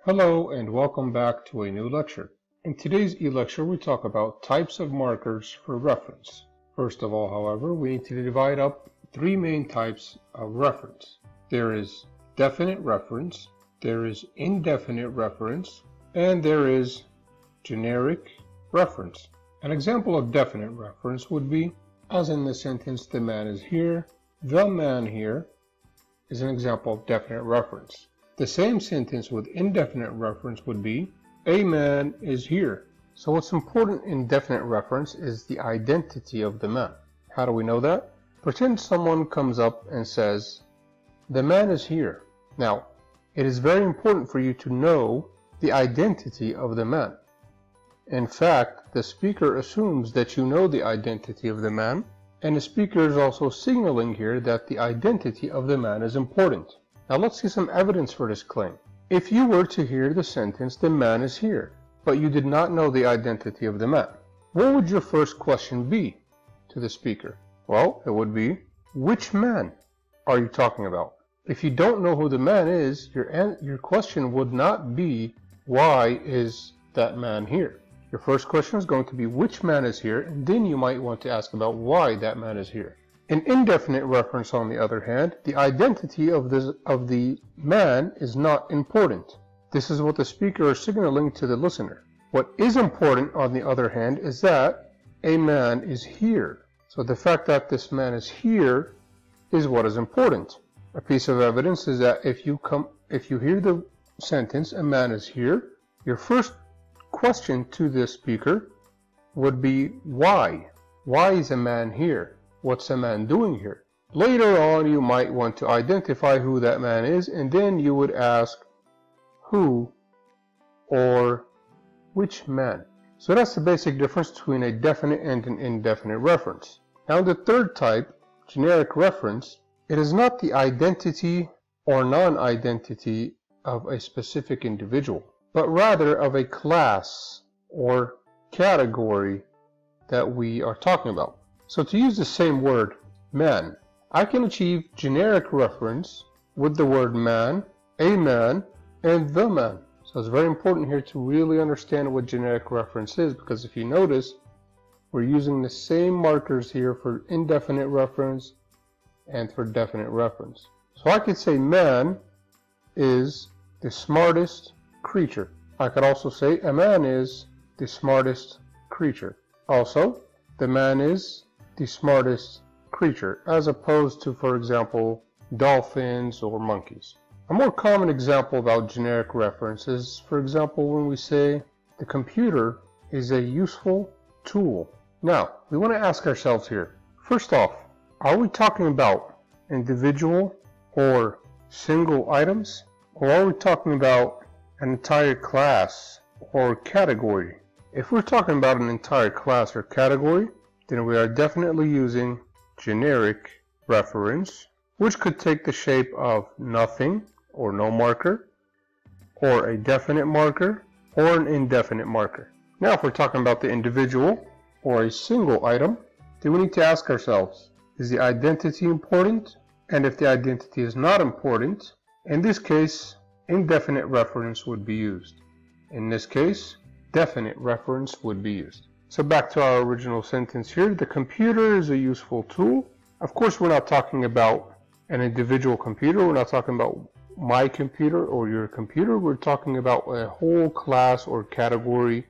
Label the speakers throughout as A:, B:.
A: Hello and welcome back to a new lecture. In today's e-lecture we talk about types of markers for reference. First of all, however, we need to divide up three main types of reference. There is definite reference, there is indefinite reference, and there is generic reference. An example of definite reference would be, as in the sentence, the man is here, the man here is an example of definite reference. The same sentence with indefinite reference would be, a man is here. So what's important in definite reference is the identity of the man. How do we know that? Pretend someone comes up and says, the man is here. Now, it is very important for you to know the identity of the man. In fact, the speaker assumes that you know the identity of the man, and the speaker is also signaling here that the identity of the man is important. Now let's see some evidence for this claim. If you were to hear the sentence, the man is here, but you did not know the identity of the man, what would your first question be to the speaker? Well, it would be, which man are you talking about? If you don't know who the man is, your question would not be, why is that man here? Your first question is going to be which man is here, and then you might want to ask about why that man is here. In indefinite reference, on the other hand, the identity of the man is not important. This is what the speaker is signaling to the listener. What is important, on the other hand, is that a man is here. So the fact that this man is here is what is important. A piece of evidence is that if you hear the sentence, a man is here, your first question to the speaker would be why? Why is a man here? What's a man doing here? Later on, you might want to identify who that man is, and then you would ask who or which man. So that's the basic difference between a definite and an indefinite reference. Now the third type, generic reference, it is not the identity or non-identity of a specific individual, but rather of a class or category that we are talking about. So to use the same word, man, I can achieve generic reference with the word man, a man, and the man. So it's very important here to really understand what generic reference is, because if you notice, we're using the same markers here for indefinite reference and for definite reference. So I could say man is the smartest creature. I could also say a man is the smartest creature. Also, the man is the smartest creature, as opposed to, for example, dolphins or monkeys. A more common example about generic reference is, for example, when we say the computer is a useful tool. Now, we want to ask ourselves here, first off, are we talking about individual or single items, or are we talking about an entire class or category? If we're talking about an entire class or category, then we are definitely using generic reference, which could take the shape of nothing or no marker, or a definite marker, or an indefinite marker. Now if we're talking about the individual or a single item, then we need to ask ourselves, is the identity important? And if the identity is not important, in this case, indefinite reference would be used. In this case, definite reference would be used. So back to our original sentence here, the computer is a useful tool. Of course, we're not talking about an individual computer. We're not talking about my computer or your computer. We're talking about a whole class or category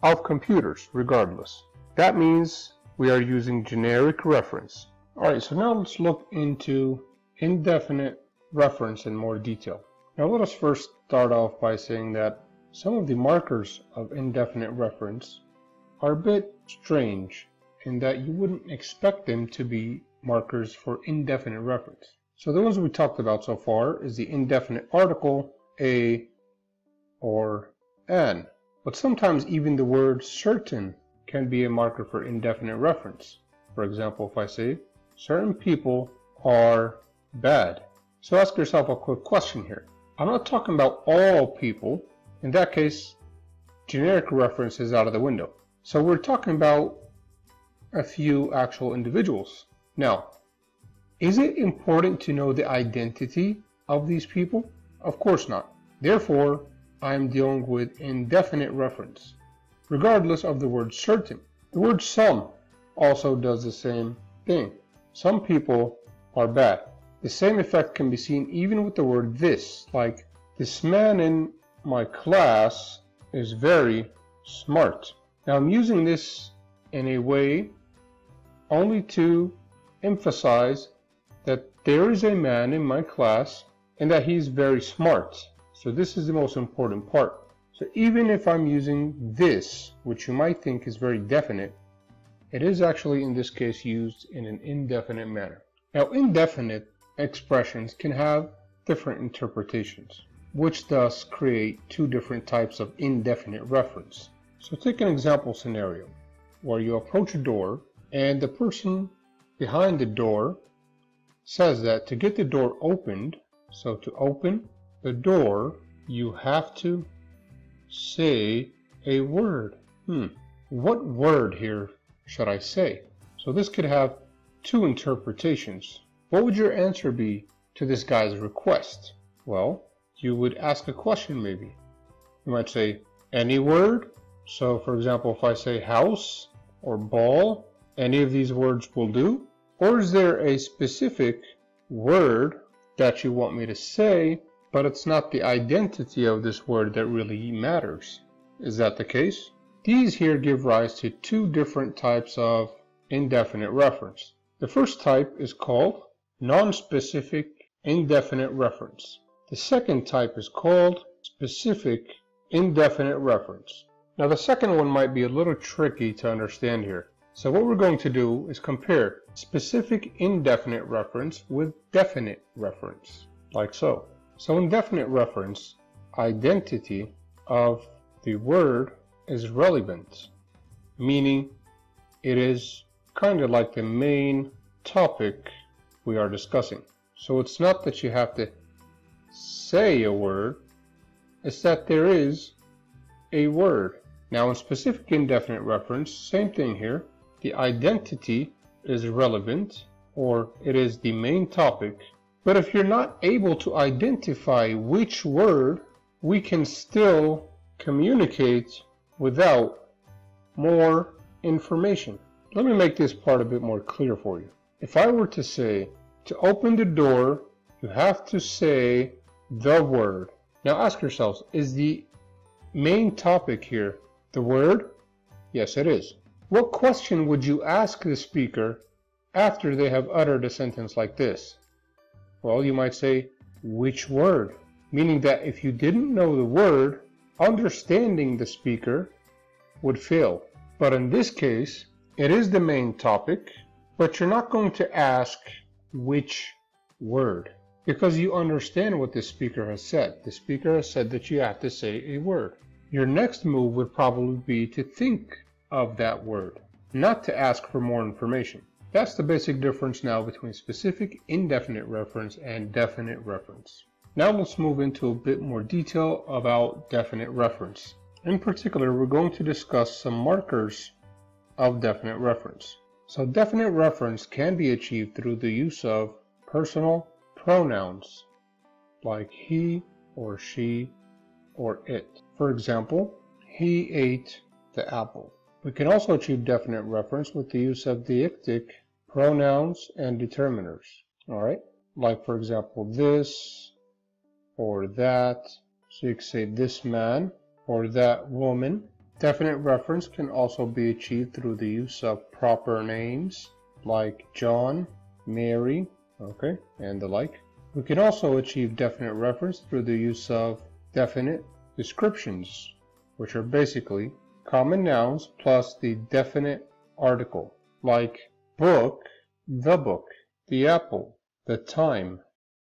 A: of computers, regardless. That means we are using generic reference. All right, so now let's look into indefinite reference in more detail. Now let us first start off by saying that some of the markers of indefinite reference are a bit strange in that you wouldn't expect them to be markers for indefinite reference. So the ones we talked about so far is the indefinite article, a or an. But sometimes even the word certain can be a marker for indefinite reference. For example, if I say, certain people are bad. So ask yourself a quick question here. I'm not talking about all people. In that case, generic reference is out of the window. So we're talking about a few actual individuals. Now, is it important to know the identity of these people? Of course not. Therefore, I'm dealing with indefinite reference, regardless of the word certain. The word some also does the same thing. Some people are bad. The same effect can be seen even with the word this, like this man in my class is very smart. Now I'm using this in a way only to emphasize that there is a man in my class and that he's very smart. So this is the most important part. So even if I'm using this, which you might think is very definite, it is actually in this case used in an indefinite manner. Now indefinite expressions can have different interpretations, which thus create two different types of indefinite reference. So take an example scenario where you approach a door and the person behind the door says that to get the door opened, so to open the door, you have to say a word. What word here should I say? So this could have two interpretations. What would your answer be to this guy's request? Well, you would ask a question maybe. You might say, any word? So for example, if I say house or ball, any of these words will do? Or is there a specific word that you want me to say, but it's not the identity of this word that really matters? Is that the case? These here give rise to two different types of indefinite reference. The first type is called non-specific indefinite reference. The second type is called specific indefinite reference. Now the second one might be a little tricky to understand here. So what we're going to do is compare specific indefinite reference with definite reference, like so. So indefinite reference, identity of the word is relevant, meaning it is kind of like the main topic we are discussing. So it's not that you have to say a word, it's that there is a word. Now in specific indefinite reference, same thing here. The identity is relevant, or it is the main topic, but if you're not able to identify which word, we can still communicate without more information. Let me make this part a bit more clear for you. If I were to say, to open the door, you have to say the word. Now ask yourselves, is the main topic here the word? Yes, it is. What question would you ask the speaker after they have uttered a sentence like this? Well, you might say, which word? Meaning that if you didn't know the word, understanding the speaker would fail. But in this case, it is the main topic, but you're not going to ask which word, because you understand what the speaker has said. The speaker has said that you have to say a word. Your next move would probably be to think of that word, not to ask for more information. That's the basic difference now between specific indefinite reference and definite reference. Now let's move into a bit more detail about definite reference. In particular, we're going to discuss some markers of definite reference. So definite reference can be achieved through the use of personal pronouns like he or she or it. For example, he ate the apple. We can also achieve definite reference with the use of deictic pronouns and determiners. Alright? Like for example, this or that. So you can say this man or that woman. Definite reference can also be achieved through the use of proper names like John, Mary, okay, and the like. We can also achieve definite reference through the use of definite descriptions, which are basically common nouns plus the definite article, like book, the apple, the time,